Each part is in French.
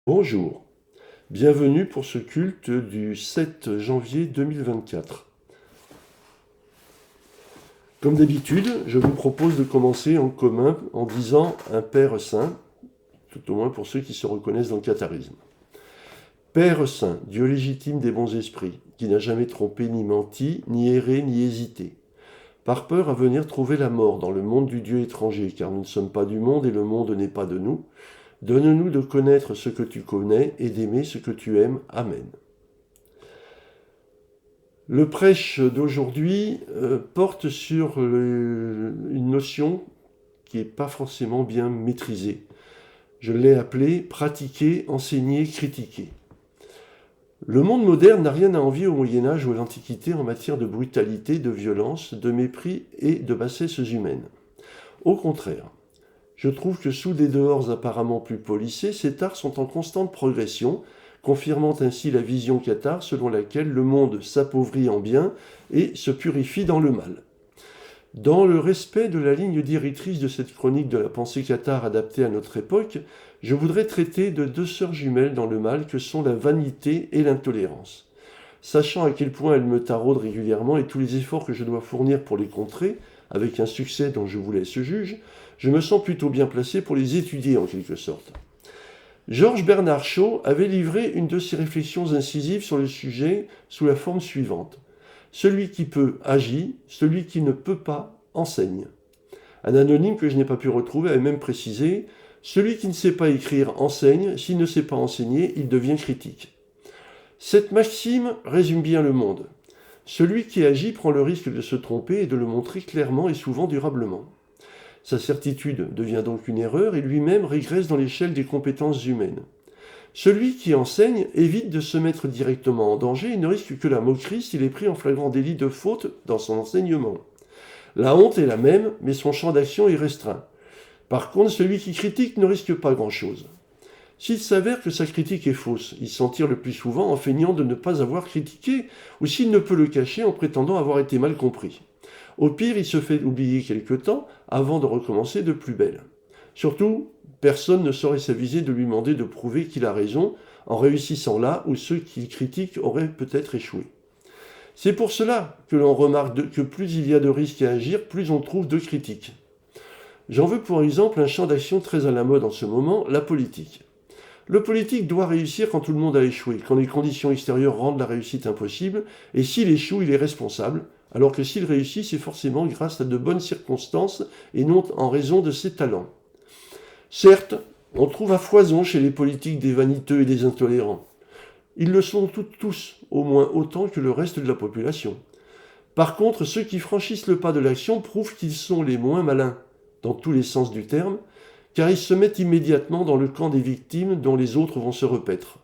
Bonjour, bienvenue pour ce culte du 7 janvier 2024. Comme d'habitude, je vous propose de commencer en commun en disant un Père Saint, tout au moins pour ceux qui se reconnaissent dans le catharisme. Père Saint, Dieu légitime des bons esprits, qui n'a jamais trompé ni menti, ni erré, ni hésité. Par peur à venir trouver la mort dans le monde du Dieu étranger, car nous ne sommes pas du monde et le monde n'est pas de nous, donne-nous de connaître ce que tu connais et d'aimer ce que tu aimes. Amen. Le prêche d'aujourd'hui porte sur une notion qui n'est pas forcément bien maîtrisée. Je l'ai appelée pratiquer, enseigner, critiquer. Le monde moderne n'a rien à envier au Moyen-Âge ou à l'Antiquité en matière de brutalité, de violence, de mépris et de bassesse humaine. Au contraire, je trouve que sous des dehors apparemment plus polissés, ces arts sont en constante progression, confirmant ainsi la vision cathare selon laquelle le monde s'appauvrit en bien et se purifie dans le mal. Dans le respect de la ligne directrice de cette chronique de la pensée cathare adaptée à notre époque, je voudrais traiter de deux sœurs jumelles dans le mal que sont la vanité et l'intolérance. Sachant à quel point elles me taraudent régulièrement et tous les efforts que je dois fournir pour les contrer, avec un succès dont je vous laisse juge, je me sens plutôt bien placé pour les étudier en quelque sorte. Georges Bernard Shaw avait livré une de ses réflexions incisives sur le sujet sous la forme suivante. Celui qui peut agit, celui qui ne peut pas enseigne. Un anonyme que je n'ai pas pu retrouver avait même précisé « Celui qui ne sait pas écrire enseigne, s'il ne sait pas enseigner, il devient critique ». Cette maxime résume bien le monde. Celui qui agit prend le risque de se tromper et de le montrer clairement et souvent durablement. Sa certitude devient donc une erreur et lui-même régresse dans l'échelle des compétences humaines. Celui qui enseigne évite de se mettre directement en danger et ne risque que la moquerie s'il est pris en flagrant délit de faute dans son enseignement. La honte est la même, mais son champ d'action est restreint. Par contre, celui qui critique ne risque pas grand-chose. S'il s'avère que sa critique est fausse, il s'en tire le plus souvent en feignant de ne pas avoir critiqué, ou s'il ne peut le cacher en prétendant avoir été mal compris. Au pire, il se fait oublier quelque temps avant de recommencer de plus belle. Surtout, personne ne saurait s'aviser de lui demander de prouver qu'il a raison en réussissant là où ceux qu'il critique auraient peut-être échoué. C'est pour cela que l'on remarque que plus il y a de risques à agir, plus on trouve de critiques. J'en veux pour exemple un champ d'action très à la mode en ce moment, la politique. Le politique doit réussir quand tout le monde a échoué, quand les conditions extérieures rendent la réussite impossible, et s'il échoue, il est responsable, alors que s'il réussit, c'est forcément grâce à de bonnes circonstances et non en raison de ses talents. Certes, on trouve à foison chez les politiques des vaniteux et des intolérants. Ils le sont tous, au moins autant que le reste de la population. Par contre, ceux qui franchissent le pas de l'action prouvent qu'ils sont les moins malins, dans tous les sens du terme, car ils se mettent immédiatement dans le camp des victimes dont les autres vont se repaître.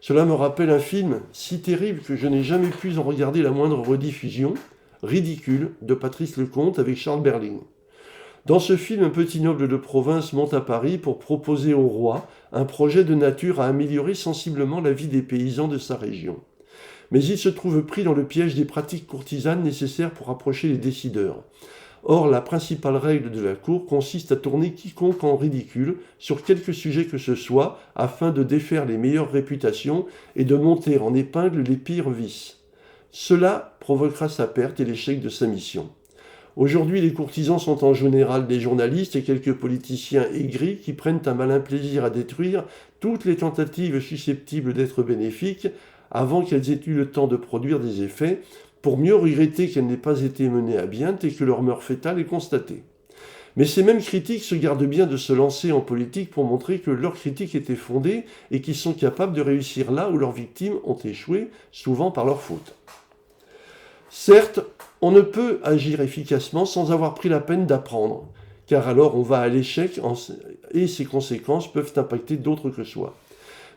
Cela me rappelle un film si terrible que je n'ai jamais pu en regarder la moindre rediffusion, Ridicule, de Patrice Lecomte avec Charles Berling. Dans ce film, un petit noble de province monte à Paris pour proposer au roi un projet de nature à améliorer sensiblement la vie des paysans de sa région. Mais il se trouve pris dans le piège des pratiques courtisanes nécessaires pour approcher les décideurs. Or, la principale règle de la cour consiste à tourner quiconque en ridicule sur quelque sujet que ce soit afin de défaire les meilleures réputations et de monter en épingle les pires vices. Cela provoquera sa perte et l'échec de sa mission. Aujourd'hui, les courtisans sont en général des journalistes et quelques politiciens aigris qui prennent un malin plaisir à détruire toutes les tentatives susceptibles d'être bénéfiques avant qu'elles aient eu le temps de produire des effets, pour mieux regretter qu'elles n'aient pas été menées à bien et que leur mort fétale est constatée. Mais ces mêmes critiques se gardent bien de se lancer en politique pour montrer que leur critique était fondée et qu'ils sont capables de réussir là où leurs victimes ont échoué, souvent par leur faute. Certes, on ne peut agir efficacement sans avoir pris la peine d'apprendre, car alors on va à l'échec et ses conséquences peuvent impacter d'autres que soi.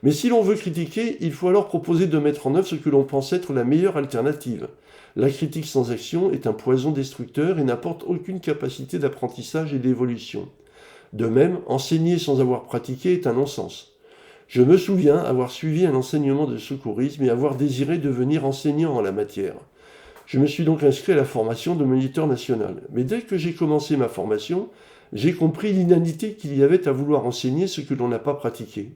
Mais si l'on veut critiquer, il faut alors proposer de mettre en œuvre ce que l'on pense être la meilleure alternative. La critique sans action est un poison destructeur et n'apporte aucune capacité d'apprentissage et d'évolution. De même, enseigner sans avoir pratiqué est un non-sens. Je me souviens avoir suivi un enseignement de secourisme et avoir désiré devenir enseignant en la matière. Je me suis donc inscrit à la formation de moniteur national. Mais dès que j'ai commencé ma formation, j'ai compris l'inanité qu'il y avait à vouloir enseigner ce que l'on n'a pas pratiqué.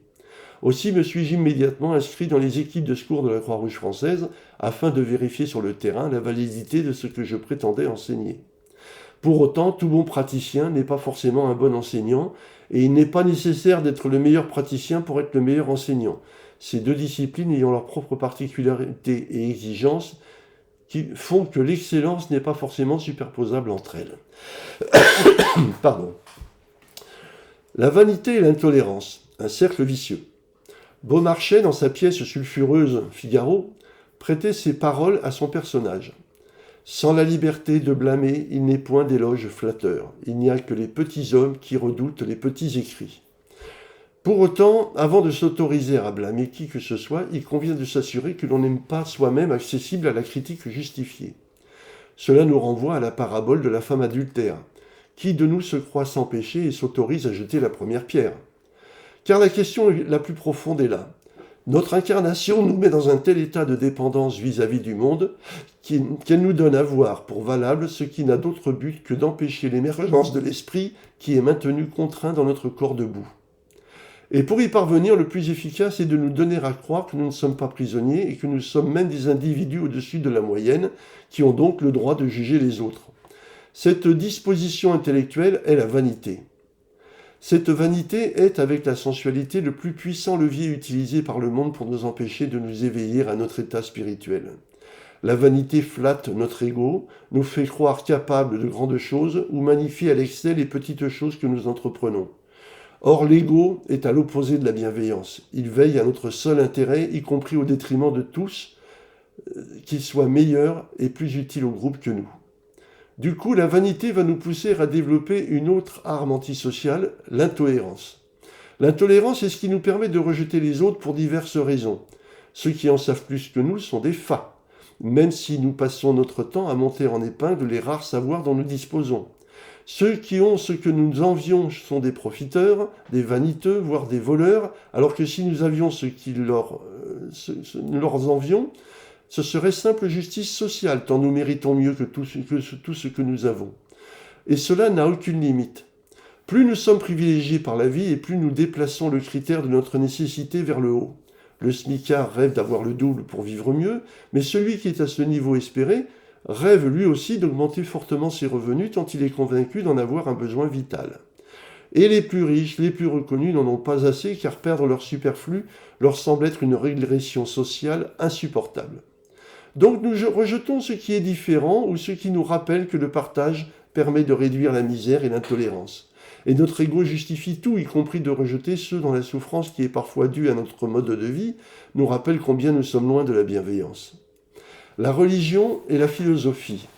Aussi me suis-je immédiatement inscrit dans les équipes de secours de la Croix-Rouge française afin de vérifier sur le terrain la validité de ce que je prétendais enseigner. Pour autant, tout bon praticien n'est pas forcément un bon enseignant, et il n'est pas nécessaire d'être le meilleur praticien pour être le meilleur enseignant. Ces deux disciplines ayant leurs propres particularités et exigences qui font que l'excellence n'est pas forcément superposable entre elles. Pardon. La vanité et l'intolérance, un cercle vicieux. Beaumarchais, dans sa pièce sulfureuse Figaro, prêtait ses paroles à son personnage. Sans la liberté de blâmer, il n'est point d'éloge flatteur. Il n'y a que les petits hommes qui redoutent les petits écrits. Pour autant, avant de s'autoriser à blâmer qui que ce soit, il convient de s'assurer que l'on n'est pas soi-même accessible à la critique justifiée. Cela nous renvoie à la parabole de la femme adultère. Qui de nous se croit sans péché et s'autorise à jeter la première pierre? Car la question la plus profonde est là. Notre incarnation nous met dans un tel état de dépendance vis-à-vis du monde qu'elle nous donne à voir pour valable ce qui n'a d'autre but que d'empêcher l'émergence de l'esprit qui est maintenu contraint dans notre corps de boue. Et pour y parvenir, le plus efficace est de nous donner à croire que nous ne sommes pas prisonniers et que nous sommes même des individus au-dessus de la moyenne, qui ont donc le droit de juger les autres. Cette disposition intellectuelle est la vanité. Cette vanité est, avec la sensualité, le plus puissant levier utilisé par le monde pour nous empêcher de nous éveiller à notre état spirituel. La vanité flatte notre ego, nous fait croire capables de grandes choses ou magnifie à l'excès les petites choses que nous entreprenons. Or, l'ego est à l'opposé de la bienveillance. Il veille à notre seul intérêt, y compris au détriment de tous, qu'il soit meilleur et plus utile au groupe que nous. Du coup, la vanité va nous pousser à développer une autre arme antisociale, l'intolérance. L'intolérance est ce qui nous permet de rejeter les autres pour diverses raisons. Ceux qui en savent plus que nous sont des fats, même si nous passons notre temps à monter en épingle les rares savoirs dont nous disposons. Ceux qui ont ce que nous envions sont des profiteurs, des vaniteux, voire des voleurs, alors que si nous avions ce qui nous leur envions, ce serait simple justice sociale, tant nous méritons mieux que tout ce que nous avons. Et cela n'a aucune limite. Plus nous sommes privilégiés par la vie et plus nous déplaçons le critère de notre nécessité vers le haut. Le smicard rêve d'avoir le double pour vivre mieux, mais celui qui est à ce niveau espéré rêve lui aussi d'augmenter fortement ses revenus tant il est convaincu d'en avoir un besoin vital. Et les plus riches, les plus reconnus n'en ont pas assez car perdre leur superflu leur semble être une régression sociale insupportable. Donc nous rejetons ce qui est différent ou ce qui nous rappelle que le partage permet de réduire la misère et l'intolérance. Et notre ego justifie tout, y compris de rejeter ceux dont la souffrance qui est parfois due à notre mode de vie nous rappelle combien nous sommes loin de la bienveillance. La religion et la philosophie.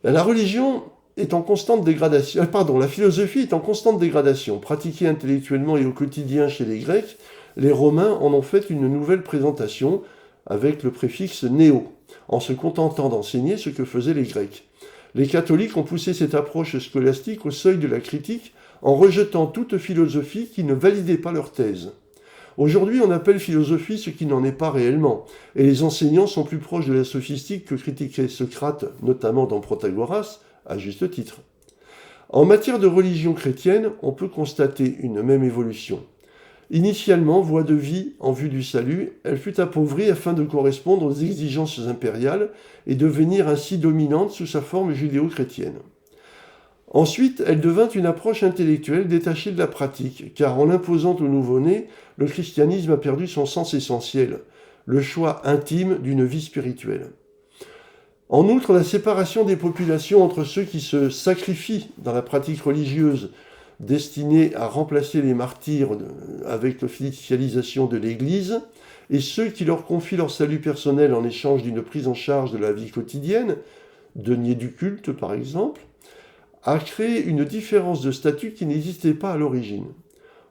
La religion est en constante dégradation. La philosophie est en constante dégradation. Pratiquée intellectuellement et au quotidien chez les Grecs, les Romains en ont fait une nouvelle présentation avec le préfixe « néo », en se contentant d'enseigner ce que faisaient les Grecs. Les catholiques ont poussé cette approche scolastique au seuil de la critique en rejetant toute philosophie qui ne validait pas leur thèse. Aujourd'hui, on appelle philosophie ce qui n'en est pas réellement, et les enseignants sont plus proches de la sophistique que critiquait Socrate, notamment dans Protagoras, à juste titre. En matière de religion chrétienne, on peut constater une même évolution. Initialement, voie de vie en vue du salut, elle fut appauvrie afin de correspondre aux exigences impériales et devenir ainsi dominante sous sa forme judéo-chrétienne. Ensuite, elle devint une approche intellectuelle détachée de la pratique, car en l'imposant au nouveau-né, le christianisme a perdu son sens essentiel, le choix intime d'une vie spirituelle. En outre, la séparation des populations entre ceux qui se sacrifient dans la pratique religieuse destinée à remplacer les martyrs avec l'officialisation de l'Église, et ceux qui leur confient leur salut personnel en échange d'une prise en charge de la vie quotidienne, deniers du culte par exemple, a créé une différence de statut qui n'existait pas à l'origine.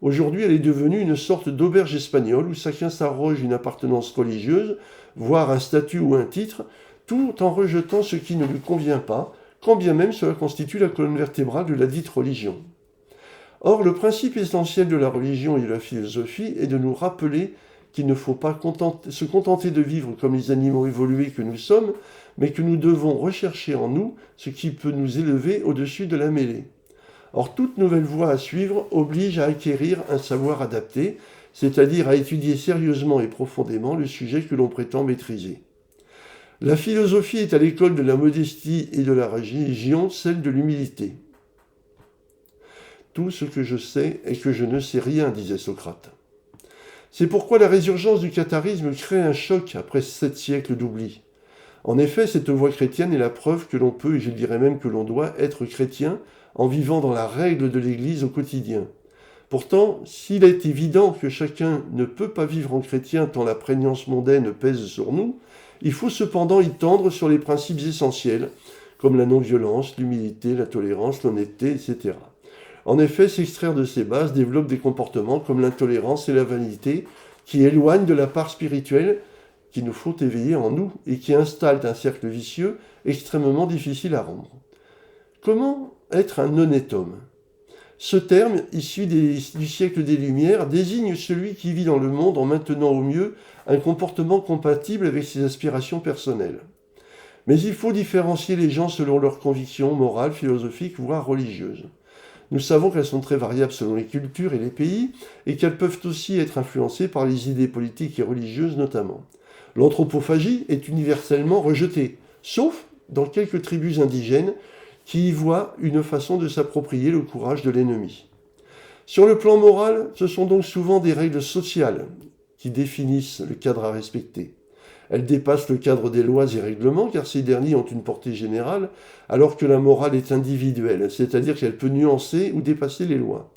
Aujourd'hui, elle est devenue une sorte d'auberge espagnole où chacun s'arroge une appartenance religieuse, voire un statut ou un titre, tout en rejetant ce qui ne lui convient pas, quand bien même cela constitue la colonne vertébrale de la dite religion. Or, le principe essentiel de la religion et de la philosophie est de nous rappeler qu'il ne faut pas se contenter de vivre comme les animaux évolués que nous sommes, mais que nous devons rechercher en nous ce qui peut nous élever au-dessus de la mêlée. Or, toute nouvelle voie à suivre oblige à acquérir un savoir adapté, c'est-à-dire à étudier sérieusement et profondément le sujet que l'on prétend maîtriser. La philosophie est à l'école de la modestie et de la religion, celle de l'humilité. Tout ce que je sais est que je ne sais rien, disait Socrate. C'est pourquoi la résurgence du catharisme crée un choc après 7 siècles d'oubli. En effet, cette voie chrétienne est la preuve que l'on peut, et je dirais même que l'on doit, être chrétien en vivant dans la règle de l'Église au quotidien. Pourtant, s'il est évident que chacun ne peut pas vivre en chrétien tant la prégnance mondaine pèse sur nous, il faut cependant y tendre sur les principes essentiels, comme la non-violence, l'humilité, la tolérance, l'honnêteté, etc. En effet, s'extraire de ces bases développe des comportements comme l'intolérance et la vanité, qui éloignent de la part spirituelle qu'il nous faut éveiller en nous et qui installent un cercle vicieux extrêmement difficile à rompre. Comment être un honnête homme ? Ce terme, issu du siècle des Lumières, désigne celui qui vit dans le monde en maintenant au mieux un comportement compatible avec ses aspirations personnelles. Mais il faut différencier les gens selon leurs convictions morales, philosophiques, voire religieuses. Nous savons qu'elles sont très variables selon les cultures et les pays, et qu'elles peuvent aussi être influencées par les idées politiques et religieuses notamment. L'anthropophagie est universellement rejetée, sauf dans quelques tribus indigènes qui y voient une façon de s'approprier le courage de l'ennemi. Sur le plan moral, ce sont donc souvent des règles sociales qui définissent le cadre à respecter. Elles dépassent le cadre des lois et règlements, car ces derniers ont une portée générale, alors que la morale est individuelle, c'est-à-dire qu'elle peut nuancer ou dépasser les lois.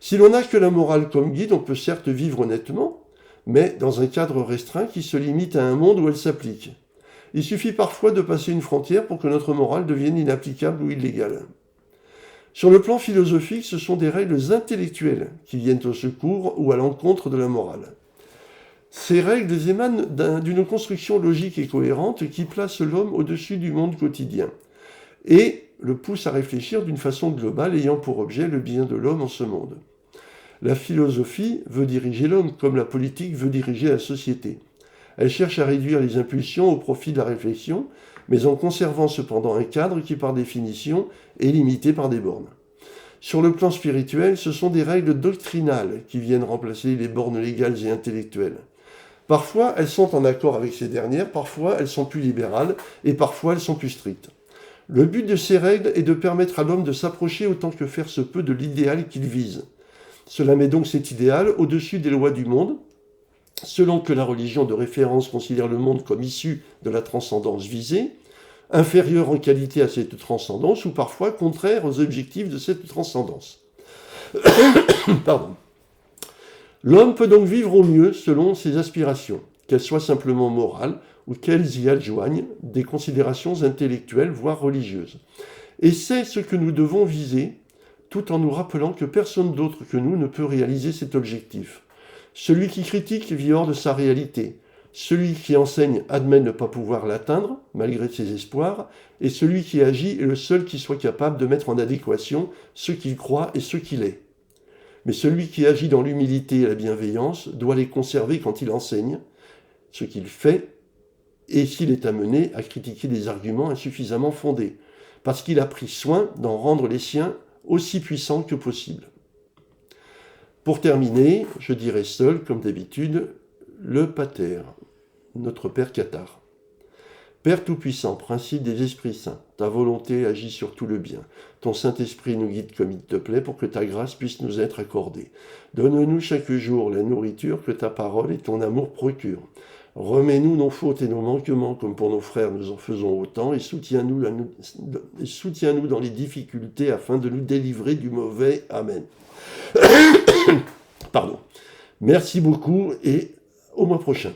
Si l'on n'a que la morale comme guide, on peut certes vivre honnêtement, mais dans un cadre restreint qui se limite à un monde où elle s'applique. Il suffit parfois de passer une frontière pour que notre morale devienne inapplicable ou illégale. Sur le plan philosophique, ce sont des règles intellectuelles qui viennent au secours ou à l'encontre de la morale. Ces règles émanent d'une construction logique et cohérente qui place l'homme au-dessus du monde quotidien et le pousse à réfléchir d'une façon globale ayant pour objet le bien de l'homme en ce monde. La philosophie veut diriger l'homme comme la politique veut diriger la société. Elle cherche à réduire les impulsions au profit de la réflexion, mais en conservant cependant un cadre qui, par définition, est limité par des bornes. Sur le plan spirituel, ce sont des règles doctrinales qui viennent remplacer les bornes légales et intellectuelles. Parfois, elles sont en accord avec ces dernières, parfois elles sont plus libérales, et parfois elles sont plus strictes. Le but de ces règles est de permettre à l'homme de s'approcher autant que faire se peut de l'idéal qu'il vise. Cela met donc cet idéal au-dessus des lois du monde, selon que la religion de référence considère le monde comme issu de la transcendance visée, inférieur en qualité à cette transcendance ou parfois contraire aux objectifs de cette transcendance. Pardon. L'homme peut donc vivre au mieux selon ses aspirations, qu'elles soient simplement morales ou qu'elles y adjoignent des considérations intellectuelles, voire religieuses. Et c'est ce que nous devons viser, tout en nous rappelant que personne d'autre que nous ne peut réaliser cet objectif. Celui qui critique vit hors de sa réalité. Celui qui enseigne admet ne pas pouvoir l'atteindre, malgré ses espoirs, et celui qui agit est le seul qui soit capable de mettre en adéquation ce qu'il croit et ce qu'il est. Mais celui qui agit dans l'humilité et la bienveillance doit les conserver quand il enseigne ce qu'il fait, et s'il est amené à critiquer des arguments insuffisamment fondés, parce qu'il a pris soin d'en rendre les siens aussi puissants que possible. Pour terminer, je dirai seul, comme d'habitude, le Pater, notre Père Cathare. Père Tout-Puissant, principe des esprits saints, ta volonté agit sur tout le bien. Ton Saint-Esprit nous guide comme il te plaît pour que ta grâce puisse nous être accordée. Donne-nous chaque jour la nourriture que ta parole et ton amour procurent. Remets-nous nos fautes et nos manquements comme pour nos frères nous en faisons autant et soutiens-nous dans les difficultés afin de nous délivrer du mauvais. Amen. Pardon. Merci beaucoup et au mois prochain.